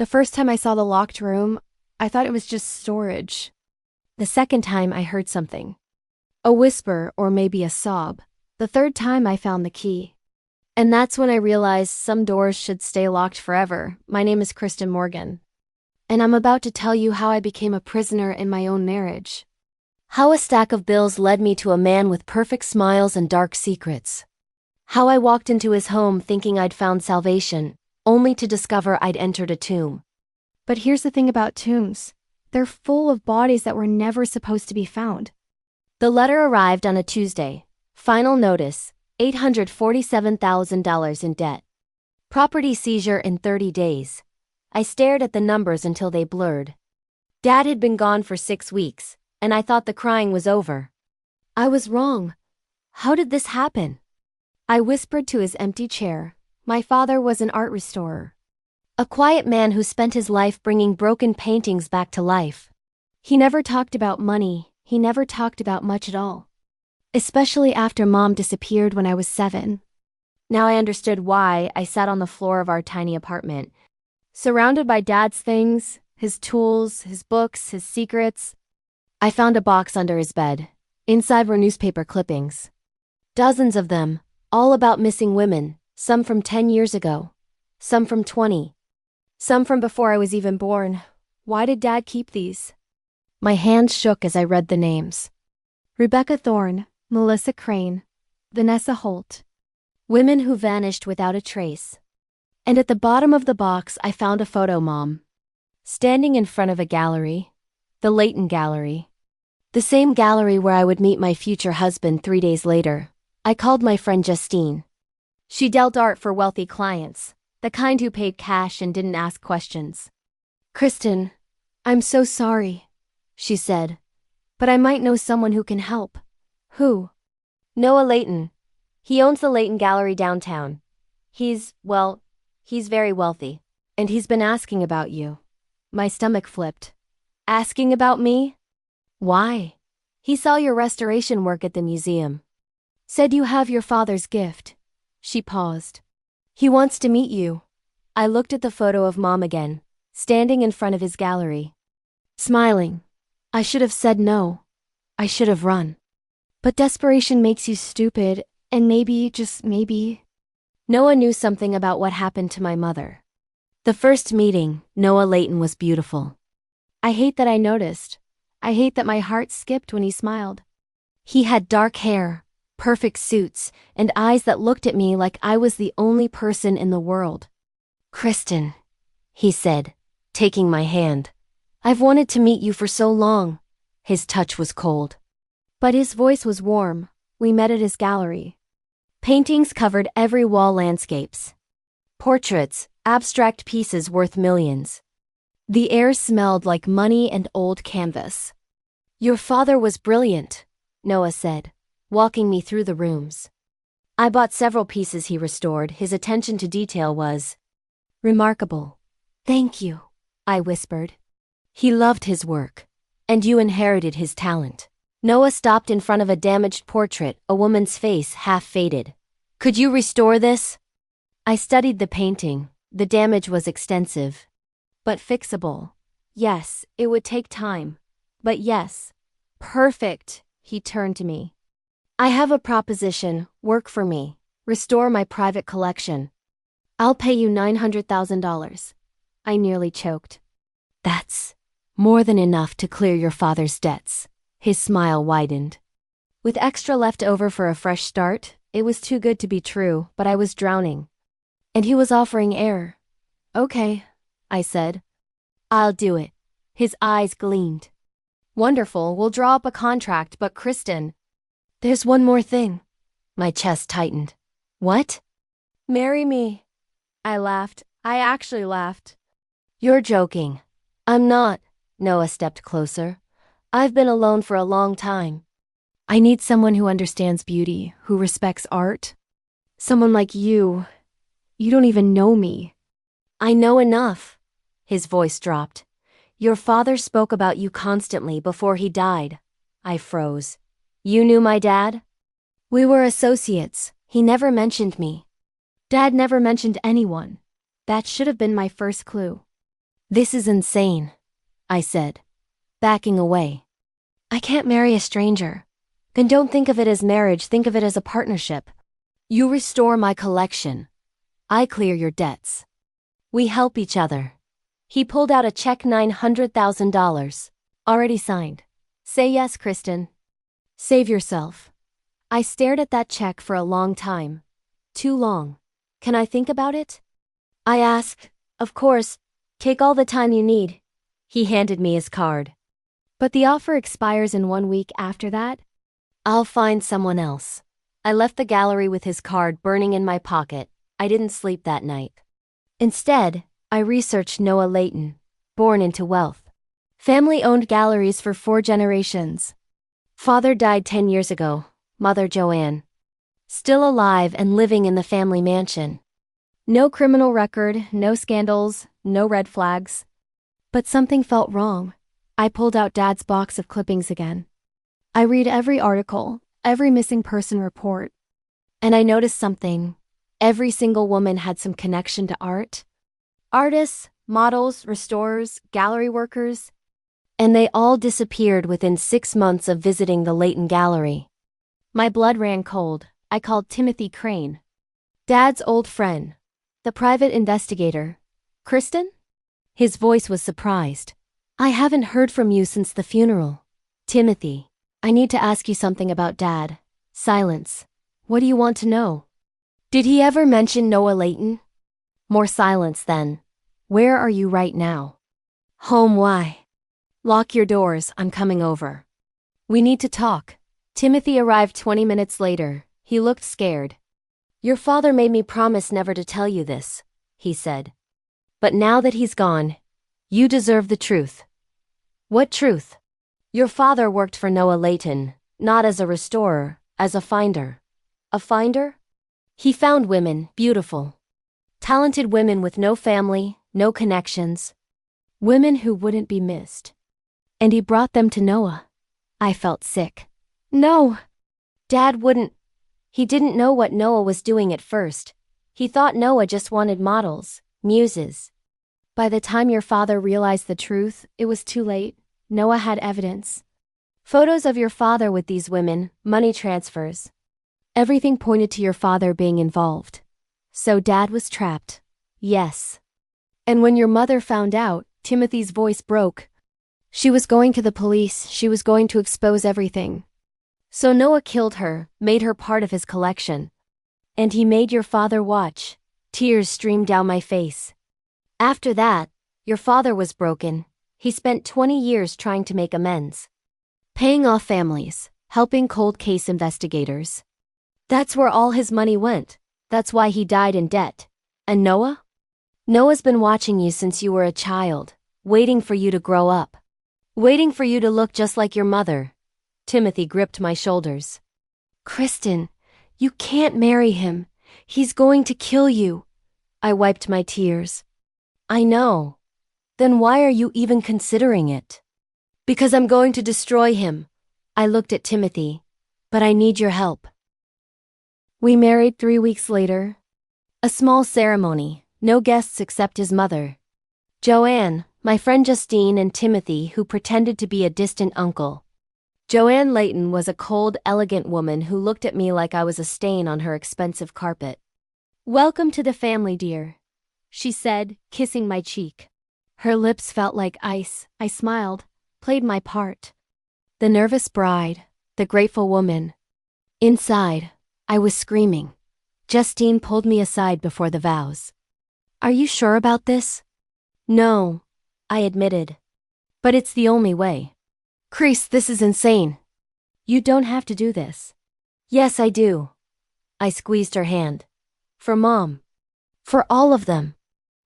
The first time I saw the locked room, I thought it was just storage. The second time I heard something. A whisper or maybe a sob. The third time I found the key. And that's when I realized some doors should stay locked forever. My name is Kristen Morgan. And I'm about to tell you how I became a prisoner in my own marriage. How a stack of bills led me to a man with perfect smiles and dark secrets. How I walked into his home thinking I'd found salvation, only to discover I'd entered a tomb. But here's the thing about tombs. They're full of bodies that were never supposed to be found. The letter arrived on a Tuesday. Final notice, $847,000 in debt. Property seizure in 30 days. I stared at the numbers until they blurred. Dad had been gone for 6 weeks, and I thought the crying was over. I was wrong. How did this happen? I whispered to his empty chair. My father was an art restorer. A quiet man who spent his life bringing broken paintings back to life. He never talked about money. He never talked about much at all. Especially after Mom disappeared when I was 7. Now I understood why. I sat on the floor of our tiny apartment, surrounded by Dad's things, his tools, his books, his secrets. I found a box under his bed. Inside were newspaper clippings. Dozens of them, all about missing women, some from 10 years ago, some from 20, some from before I was even born. Why did Dad keep these? My hands shook as I read the names. Rebecca Thorne, Melissa Crane, Vanessa Holt. Women who vanished without a trace. And at the bottom of the box I found a photo, Mom. Standing in front of a gallery. The Leighton Gallery. The same gallery where I would meet my future husband 3 days later. I called my friend Justine. She dealt art for wealthy clients, the kind who paid cash and didn't ask questions. "Kristen, I'm so sorry," she said, "but I might know someone who can help." "Who?" "Noah Leighton. He owns the Leighton Gallery downtown. He's very wealthy, and he's been asking about you." My stomach flipped. Asking about me? Why? "He saw your restoration work at the museum. Said you have your father's gift." She paused. "He wants to meet you." I looked at the photo of Mom again, standing in front of his gallery. Smiling. I should have said no. I should have run. But desperation makes you stupid, and maybe, just maybe, Noah knew something about what happened to my mother. The first meeting, Noah Leighton was beautiful. I hate that I noticed. I hate that my heart skipped when he smiled. He had dark hair, perfect suits, and eyes that looked at me like I was the only person in the world. "Kristen," he said, taking my hand. "I've wanted to meet you for so long." His touch was cold. But his voice was warm. We met at his gallery. Paintings covered every wall, landscapes. Portraits, abstract pieces worth millions. The air smelled like money and old canvas. "Your father was brilliant," Noah said, walking me through the rooms. I bought several pieces he restored. His attention to detail was remarkable. "Thank you," I whispered. He loved his work. "And you inherited his talent." Noah stopped in front of a damaged portrait, a woman's face half faded. "Could you restore this?" I studied the painting. The damage was extensive. But fixable. Yes, it would take time. But yes. Perfect. He turned to me. "I have a proposition. Work for me. Restore my private collection. I'll pay you $900,000. I nearly choked. "That's more than enough to clear your father's debts." His smile widened. With extra left over for a fresh start, it was too good to be true, but I was drowning. And he was offering air. "Okay," I said. "I'll do it." His eyes gleamed. "Wonderful, we'll draw up a contract, but Kristen, there's one more thing." My chest tightened. "What?" "Marry me." I laughed. I actually laughed. "You're joking." "I'm not." Noah stepped closer. "I've been alone for a long time. I need someone who understands beauty, who respects art. Someone like you. You don't even know me." "I know enough." His voice dropped. "Your father spoke about you constantly before he died." I froze. "You knew my dad?" "We were associates. He never mentioned me." "Dad never mentioned anyone." That should have been my first clue. This is insane, I said, backing away. I can't marry a stranger. Then don't think of it as marriage, think of it as a partnership. You restore my collection. I clear your debts. We help each other. He pulled out a check, $900,000. Already signed. Say yes, Kristen. Save yourself. I stared at that check for a long time. Too long. Can I think about it? I asked. Of course. Take all the time you need. He handed me his card. But the offer expires in 1 week after that. I'll find someone else. I left the gallery with his card burning in my pocket. I didn't sleep that night. Instead, I researched Noah Layton, born into wealth. Family-owned galleries for 4 generations. Father died 10 years ago, mother Joanne. Still alive and living in the family mansion. No criminal record, no scandals, no red flags. But something felt wrong. I pulled out Dad's box of clippings again. I read every article, every missing person report. And I noticed something. Every single woman had some connection to art. Artists, models, restorers, gallery workers. And they all disappeared within 6 months of visiting the Layton Gallery. My blood ran cold. I called Timothy Crane. Dad's old friend. The private investigator. Kristen? His voice was surprised. I haven't heard from you since the funeral. Timothy, I need to ask you something about Dad. Silence. What do you want to know? Did he ever mention Noah Layton? More silence then. Where are you right now? Home. Why? Lock your doors, I'm coming over. We need to talk. Timothy arrived 20 minutes later. He looked scared. Your father made me promise never to tell you this, he said. But now that he's gone, you deserve the truth. What truth? Your father worked for Noah Layton, not as a restorer, as a finder. A finder? He found women, beautiful. Talented women with no family, no connections. Women who wouldn't be missed. And he brought them to Noah. I felt sick. No. Dad wouldn't. He didn't know what Noah was doing at first. He thought Noah just wanted models, muses. By the time your father realized the truth, it was too late. Noah had evidence. Photos of your father with these women, money transfers. Everything pointed to your father being involved. So Dad was trapped. Yes. And when your mother found out, Timothy's voice broke. She was going to the police, she was going to expose everything. So Noah killed her, made her part of his collection. And he made your father watch. Tears streamed down my face. After that, your father was broken. He spent 20 years trying to make amends. Paying off families, helping cold case investigators. That's where all his money went. That's why he died in debt. And Noah? Noah's been watching you since you were a child, waiting for you to grow up. Waiting for you to look just like your mother. Timothy gripped my shoulders. Kristen, you can't marry him. He's going to kill you. I wiped my tears. I know. Then why are you even considering it? Because I'm going to destroy him. I looked at Timothy. But I need your help. We married 3 weeks later. A small ceremony, no guests except his mother. Joanne, my friend Justine, and Timothy, who pretended to be a distant uncle. Joanne Layton was a cold, elegant woman who looked at me like I was a stain on her expensive carpet. Welcome to the family, dear, she said, kissing my cheek. Her lips felt like ice. I smiled, played my part. The nervous bride, the grateful woman. Inside, I was screaming. Justine pulled me aside before the vows. Are you sure about this? No, I admitted. But it's the only way. Chris, this is insane. You don't have to do this. Yes, I do. I squeezed her hand. For Mom. For all of them.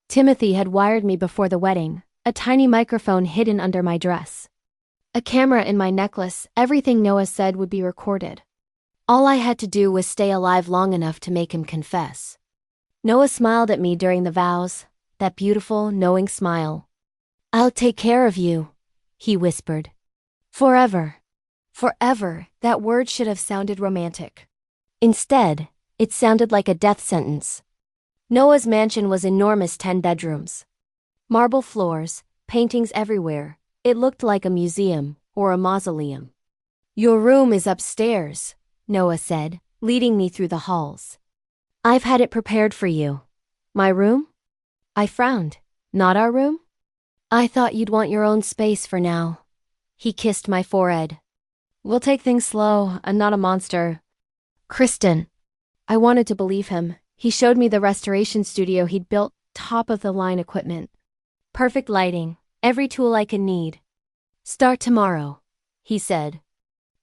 Timothy had wired me before the wedding, a tiny microphone hidden under my dress. A camera in my necklace, everything Noah said would be recorded. All I had to do was stay alive long enough to make him confess. Noah smiled at me during the vows, that beautiful, knowing smile. I'll take care of you, he whispered. Forever. Forever, that word should have sounded romantic. Instead, it sounded like a death sentence. Noah's mansion was enormous, 10 bedrooms. Marble floors, paintings everywhere. It looked like a museum or a mausoleum. Your room is upstairs, Noah said, leading me through the halls. I've had it prepared for you. My room? I frowned. Not our room? I thought you'd want your own space for now. He kissed my forehead. We'll take things slow, and not a monster. Kristen. I wanted to believe him. He showed me the restoration studio he'd built, top-of-the-line equipment. Perfect lighting, every tool I could need. Start tomorrow, he said.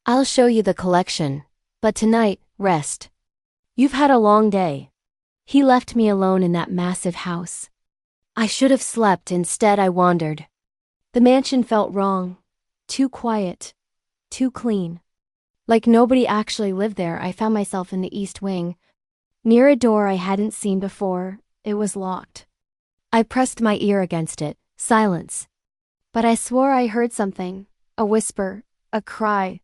I'll show you the collection, but tonight, rest. You've had a long day. He left me alone in that massive house. I should have slept, instead I wandered. The mansion felt wrong. Too quiet. Too clean. Like nobody actually lived there. I found myself in the east wing. Near a door I hadn't seen before, it was locked. I pressed my ear against it. Silence. But I swore I heard something. A whisper. A cry.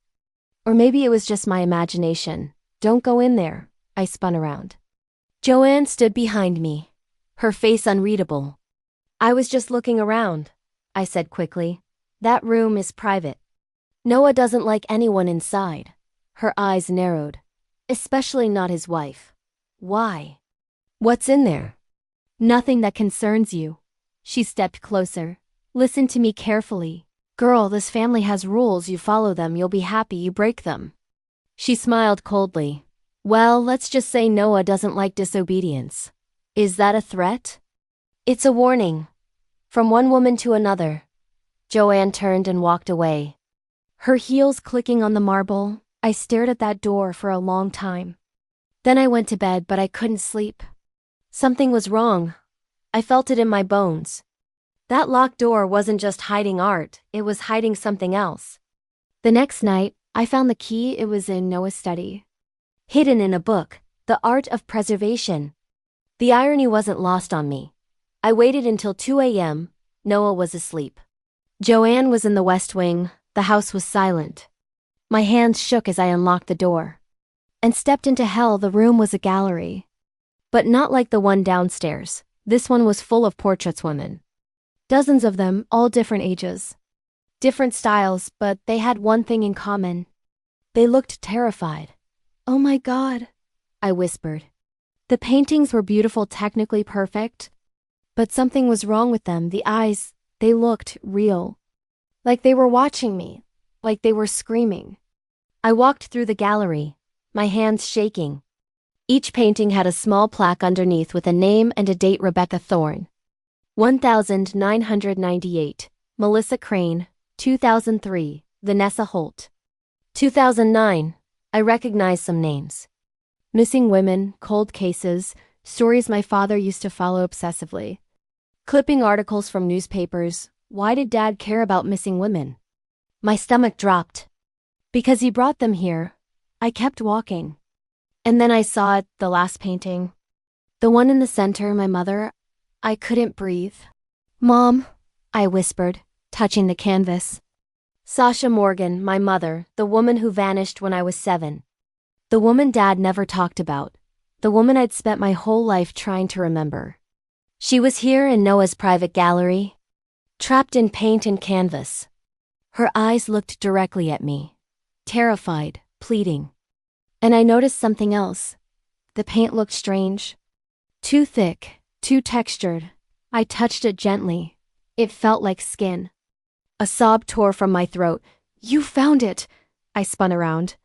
Or maybe it was just my imagination. Don't go in there. I spun around. Joanne stood behind me. Her face unreadable. I was just looking around, I said quickly. That room is private. Noah doesn't like anyone inside. Her eyes narrowed. Especially not his wife. Why? What's in there? Nothing that concerns you. She stepped closer. Listen to me carefully. Girl, this family has rules. You follow them, you'll be happy. You break them. She smiled coldly. Well, let's just say Noah doesn't like disobedience. Is that a threat? It's a warning. From one woman to another. Joanne turned and walked away. Her heels clicking on the marble, I stared at that door for a long time. Then I went to bed, but I couldn't sleep. Something was wrong. I felt it in my bones. That locked door wasn't just hiding art, it was hiding something else. The next night, I found the key. It was in Noah's study. Hidden in a book, The Art of Preservation. The irony wasn't lost on me. I waited until 2 a.m. Noah was asleep. Joanne was in the west wing. The house was silent. My hands shook as I unlocked the door. And stepped into hell. The room was a gallery. But not like the one downstairs. This one was full of portraits, women. Dozens of them, all different ages. Different styles, but they had one thing in common. They looked terrified. Oh my God, I whispered. The paintings were beautiful, technically perfect. But something was wrong with them. The eyes, they looked real. Like they were watching me. Like they were screaming. I walked through the gallery, my hands shaking. Each painting had a small plaque underneath with a name and a date. Rebecca Thorne. 1998. Melissa Crane. 2003. Vanessa Holt. 2009. I recognized some names. Missing women, cold cases, stories my father used to follow obsessively. Clipping articles from newspapers. Why did Dad care about missing women? My stomach dropped. Because he brought them here. I kept walking. And then I saw it, the last painting. The one in the center, my mother. I couldn't breathe. Mom, I whispered, touching the canvas. Sasha Morgan, my mother, the woman who vanished when I was 7. The woman Dad never talked about. The woman I'd spent my whole life trying to remember. She was here in Noah's private gallery, trapped in paint and canvas. Her eyes looked directly at me, terrified, pleading. And I noticed something else. The paint looked strange. Too thick, too textured. I touched it gently. It felt like skin. A sob tore from my throat. You found it! I spun around.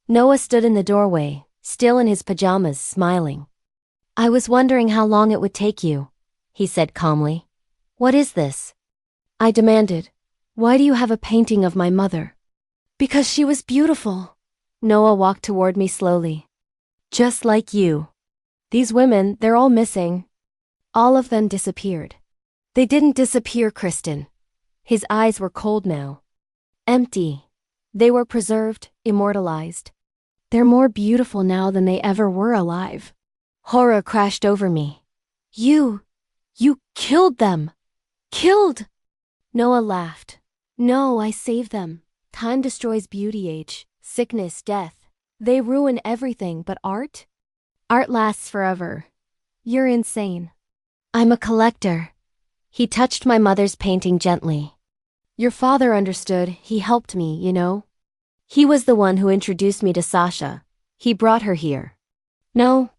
Noah stood in the doorway, still in his pajamas, smiling. I was wondering how long it would take you, he said calmly. What is this? I demanded. Why do you have a painting of my mother? Because she was beautiful. Noah walked toward me slowly. Just like you. These women, they're all missing. All of them disappeared. They didn't disappear, Kristen. His eyes were cold now. Empty. They were preserved, immortalized. They're more beautiful now than they ever were alive. Horror crashed over me. You killed them. Killed! Noah laughed. No, I saved them. Time destroys beauty, age, sickness, death. They ruin everything, but art? Art lasts forever. You're insane. I'm a collector. He touched my mother's painting gently. Your father understood, he helped me, you know? He was the one who introduced me to Sasha. He brought her here. No.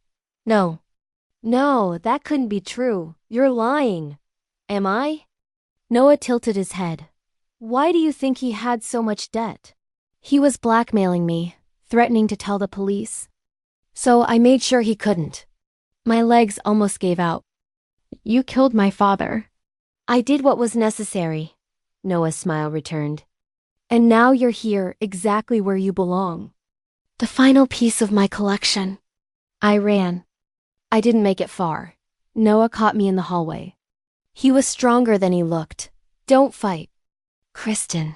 No, that couldn't be true. You're lying. Am I? Noah tilted his head. Why do you think he had so much debt? He was blackmailing me, threatening to tell the police. So I made sure he couldn't. My legs almost gave out. You killed my father. I did what was necessary, Noah's smile returned. And now you're here, exactly where you belong. The final piece of my collection. I ran. I didn't make it far. Noah caught me in the hallway. He was stronger than he looked. Don't fight. Kristen,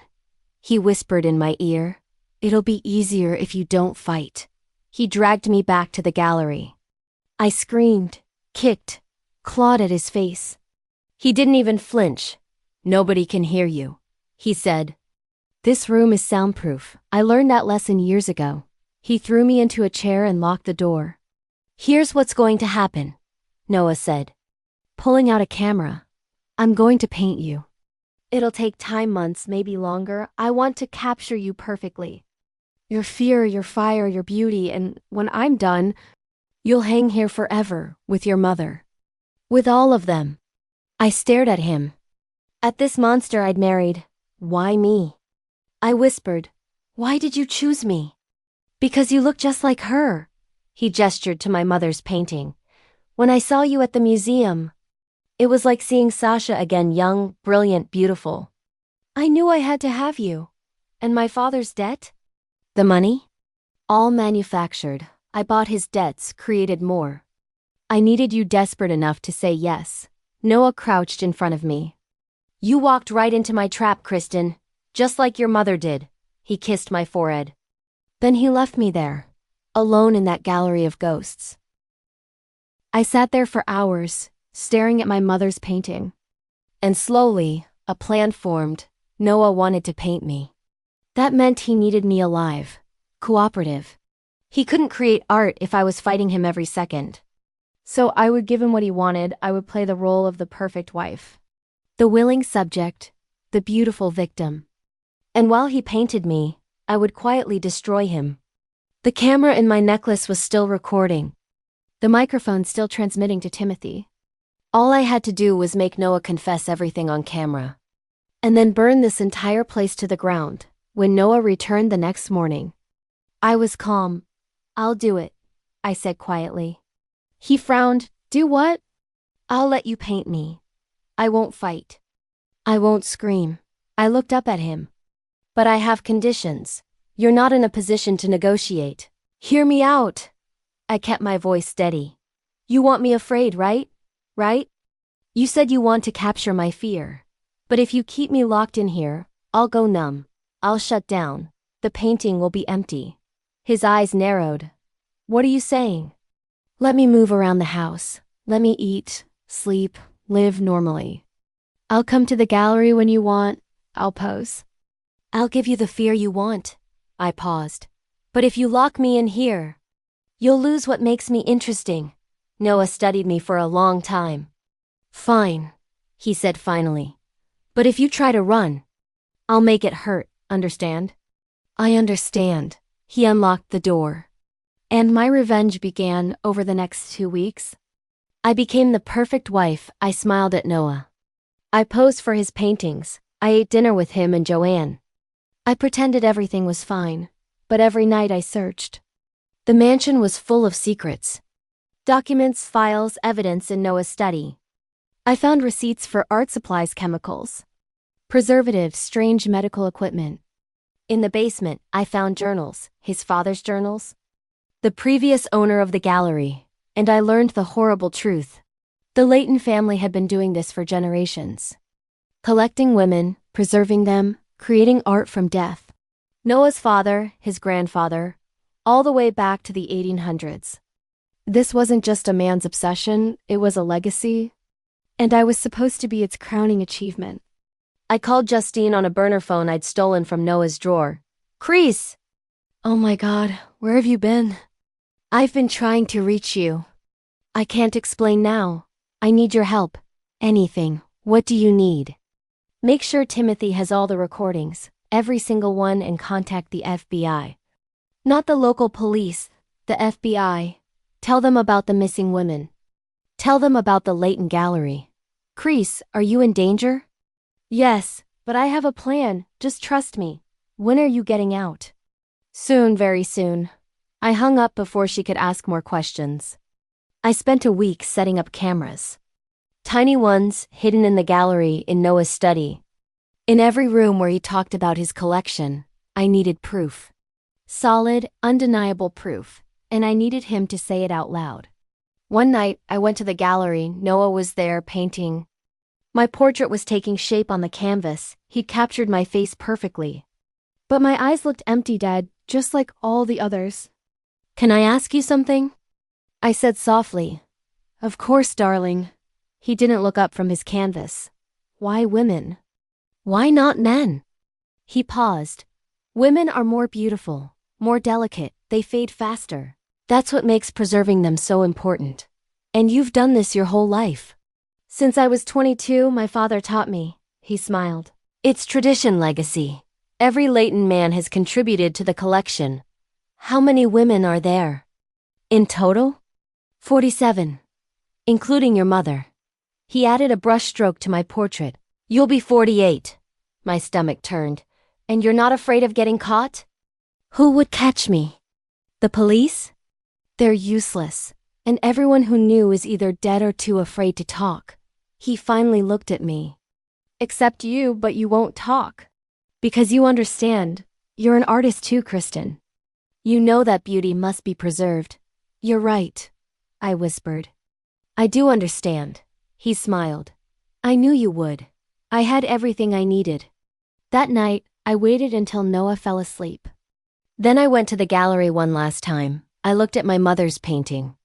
he whispered in my ear. It'll be easier if you don't fight. He dragged me back to the gallery. I screamed, kicked, clawed at his face. He didn't even flinch. Nobody can hear you, he said. This room is soundproof. I learned that lesson years ago. He threw me into a chair and locked the door. Here's what's going to happen, Noah said, pulling out a camera. I'm going to paint you. It'll take time, months, maybe longer. I want to capture you perfectly. Your fear, your fire, your beauty, and when I'm done, you'll hang here forever with your mother. With all of them. I stared at him. At this monster I'd married. Why me? I whispered, why did you choose me? Because you look just like her. He gestured to my mother's painting. When I saw you at the museum, it was like seeing Sasha again, young, brilliant, beautiful. I knew I had to have you. And my father's debt? The money? All manufactured. I bought his debts, created more. I needed you desperate enough to say yes. Noah crouched in front of me. You walked right into my trap, Kristen. Just like your mother did. He kissed my forehead. Then he left me there, alone in that gallery of ghosts. I sat there for hours, staring at my mother's painting. And slowly, a plan formed. Noah wanted to paint me. That meant he needed me alive, cooperative. He couldn't create art if I was fighting him every second. So I would give him what he wanted. I would play the role of the perfect wife. The willing subject, the beautiful victim. And while he painted me, I would quietly destroy him. The camera in my necklace was still recording. The microphone still transmitting to Timothy. All I had to do was make Noah confess everything on camera. And then burn this entire place to the ground. When Noah returned the next morning, I was calm. I'll do it, I said quietly. He frowned. Do what? I'll let you paint me. I won't fight. I won't scream. I looked up at him. But I have conditions. You're not in a position to negotiate. Hear me out. I kept my voice steady. You want me afraid, right? Right? You said you want to capture my fear. But if you keep me locked in here, I'll go numb. I'll shut down. The painting will be empty. His eyes narrowed. What are you saying? Let me move around the house. Let me eat, sleep, live normally. I'll come to the gallery when you want. I'll pose. I'll give you the fear you want. I paused. But if you lock me in here, you'll lose what makes me interesting. Noah studied me for a long time. Fine, he said finally. But if you try to run, I'll make it hurt, understand? I understand. He unlocked the door. And my revenge began over the next 2 weeks. I became the perfect wife. I smiled at Noah. I posed for his paintings. I ate dinner with him and Joanne. I pretended everything was fine, but every night I searched. The mansion was full of secrets. Documents, files, evidence in Noah's study. I found receipts for art supplies, chemicals, preservatives, strange medical equipment. In the basement, I found journals, his father's journals, the previous owner of the gallery, and I learned the horrible truth. The Leighton family had been doing this for generations. Collecting women, preserving them, creating art from death. Noah's father, his grandfather, all the way back to the 1800s. This wasn't just a man's obsession, it was a legacy. And I was supposed to be its crowning achievement. I called Justine on a burner phone I'd stolen from Noah's drawer. Kreese! Oh my God, where have you been? I've been trying to reach you. I can't explain now. I need your help. Anything, What do you need? Make sure Timothy has all the recordings, every single one, and contact the FBI. Not the local police, the FBI. Tell them about the missing women. Tell them about the Leighton Gallery. Kreese, are you in danger? Yes, but I have a plan, just trust me. When are you getting out? Soon, very soon. I hung up before she could ask more questions. I spent a week setting up cameras. Tiny ones hidden in the gallery in Noah's study. In every room where he talked about his collection, I needed proof. Solid, undeniable proof, and I needed him to say it out loud. One night, I went to the gallery. Noah was there painting. My portrait was taking shape on the canvas. He'd captured my face perfectly. But my eyes looked empty, dead, just like all the others. Can I ask you something? I said softly. Of course, darling. He didn't look up from his canvas. Why women? Why not men? He paused. Women are more beautiful, more delicate, they fade faster. That's what makes preserving them so important. And you've done this your whole life. Since I was 22, my father taught me. He smiled. It's tradition, legacy. Every Leighton man has contributed to the collection. How many women are there? In total? 47. Including your mother. He added a brushstroke to my portrait. You'll be 48. My stomach turned. And you're not afraid of getting caught? Who would catch me? The police? They're useless, and everyone who knew is either dead or too afraid to talk. He finally looked at me. Except you, but you won't talk. Because you understand. You're an artist too, Kristen. You know that beauty must be preserved. You're right, I whispered. I do understand. He smiled. I knew you would. I had everything I needed. That night, I waited until Noah fell asleep. Then I went to the gallery one last time. I looked at my mother's painting.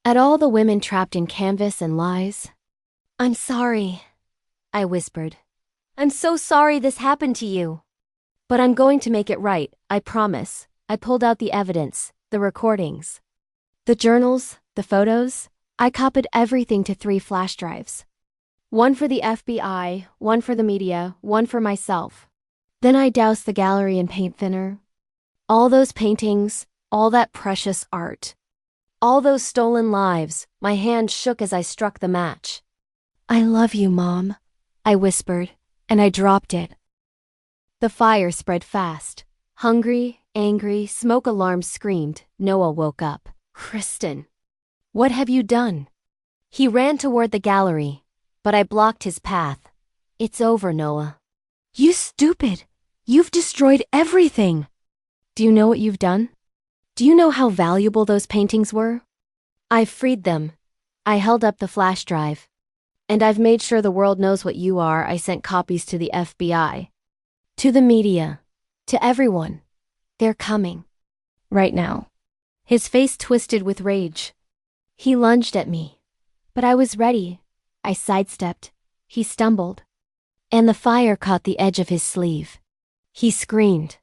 At all the women trapped in canvas and lies. I'm sorry, I whispered. I'm so sorry this happened to you. But I'm going to make it right, I promise. I pulled out the evidence, the recordings. The journals, the photos. I copied everything to 3 flash drives. One for the FBI, one for the media, one for myself. Then I doused the gallery in paint thinner. All those paintings, all that precious art. All those stolen lives, my hand shook as I struck the match. I love you, Mom, I whispered, and I dropped it. The fire spread fast. Hungry, angry, smoke alarms screamed. Noah woke up. Kristen. What have you done? He ran toward the gallery, but I blocked his path. It's over, Noah. You stupid! You've destroyed everything! Do you know what you've done? Do you know how valuable those paintings were? I've freed them. I held up the flash drive. And I've made sure the world knows what you are. I sent copies to the FBI. To the media. To everyone. They're coming. Right now. His face twisted with rage. He lunged at me. But I was ready. I sidestepped. He stumbled. And the fire caught the edge of his sleeve. He screamed.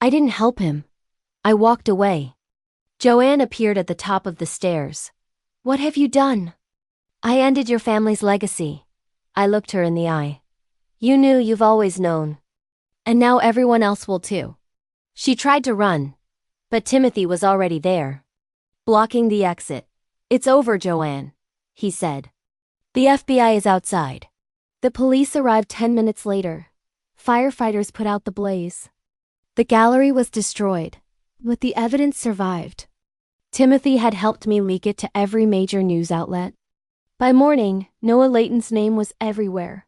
I didn't help him. I walked away. Joanne appeared at the top of the stairs. What have you done? I ended your family's legacy. I looked her in the eye. You knew, you've always known. And now everyone else will too. She tried to run. But Timothy was already there. Blocking the exit. It's over, Joanne, he said. The FBI is outside. The police arrived 10 minutes later. Firefighters put out the blaze. The gallery was destroyed, but the evidence survived. Timothy had helped me leak it to every major news outlet. By morning, Noah Leighton's name was everywhere.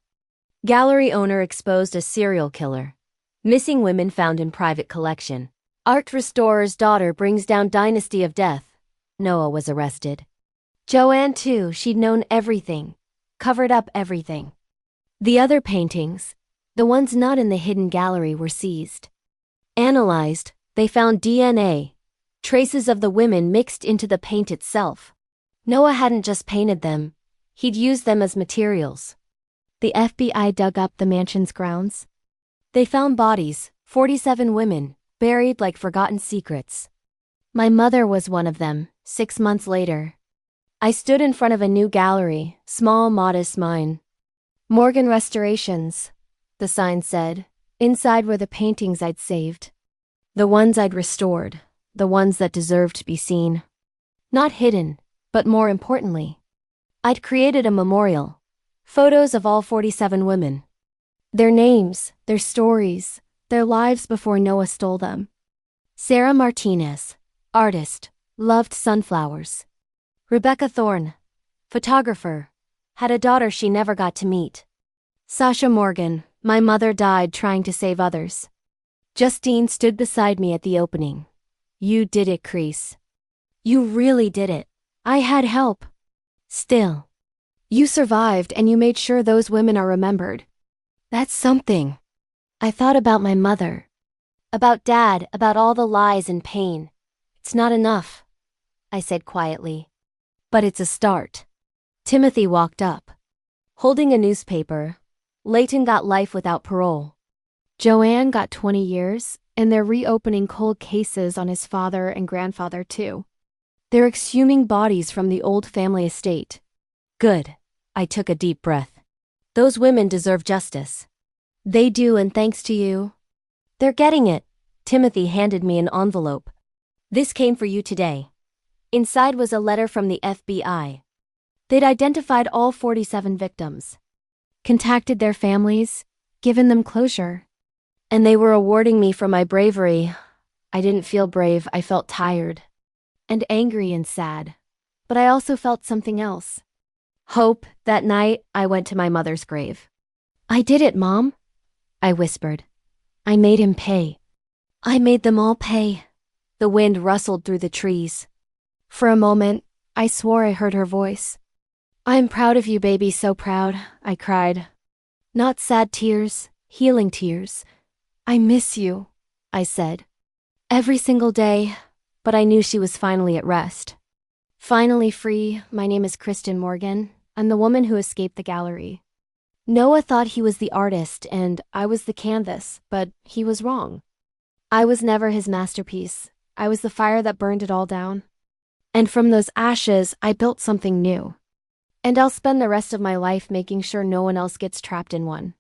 Gallery owner exposed as serial killer. Missing women found in private collection. Art restorer's daughter brings down dynasty of death. Noah was arrested. Joanne too, she'd known everything. Covered up everything. The other paintings, the ones not in the hidden gallery, were seized. Analyzed, they found DNA, traces of the women mixed into the paint itself. Noah hadn't just painted them, he'd used them as materials. The FBI dug up the mansion's grounds. They found bodies, 47 women, buried like forgotten secrets. My mother was one of them, 6 months later. I stood in front of a new gallery, small, modest mine. Morgan Restorations, the sign said. Inside were the paintings I'd saved. The ones I'd restored, the ones that deserved to be seen. Not hidden, but more importantly, I'd created a memorial. Photos of all 47 women. Their names, their stories, their lives before Noah stole them. Sarah Martinez, artist, loved sunflowers. Rebecca Thorne, photographer, had a daughter she never got to meet. Sasha Morgan, my mother died trying to save others. Justine stood beside me at the opening. You did it, Kreese. You really did it. I had help. Still. You survived and you made sure those women are remembered. That's something. I thought about my mother. About Dad, about all the lies and pain. It's not enough, I said quietly. But it's a start. Timothy walked up. Holding a newspaper, Leighton got life without parole. Joanne got 20 years, and they're reopening cold cases on his father and grandfather too. They're exhuming bodies from the old family estate. Good. I took a deep breath. Those women deserve justice. They do, and thanks to you. They're getting it. Timothy handed me an envelope. This came for you today. Inside was a letter from the FBI. They'd identified all 47 victims, contacted their families, given them closure. And they were awarding me for my bravery. I didn't feel brave, I felt tired. And angry and sad. But I also felt something else. Hope. That night, I went to my mother's grave. I did it, Mom, I whispered. I made him pay. I made them all pay. The wind rustled through the trees. For a moment, I swore I heard her voice. I'm proud of you, baby, so proud, I cried. Not sad tears, healing tears. I miss you, I said. Every single day, but I knew she was finally at rest. Finally free. My name is Kristen Morgan. I'm the woman who escaped the gallery. Noah thought he was the artist and I was the canvas, but he was wrong. I was never his masterpiece. I was the fire that burned it all down. And from those ashes, I built something new. And I'll spend the rest of my life making sure no one else gets trapped in one.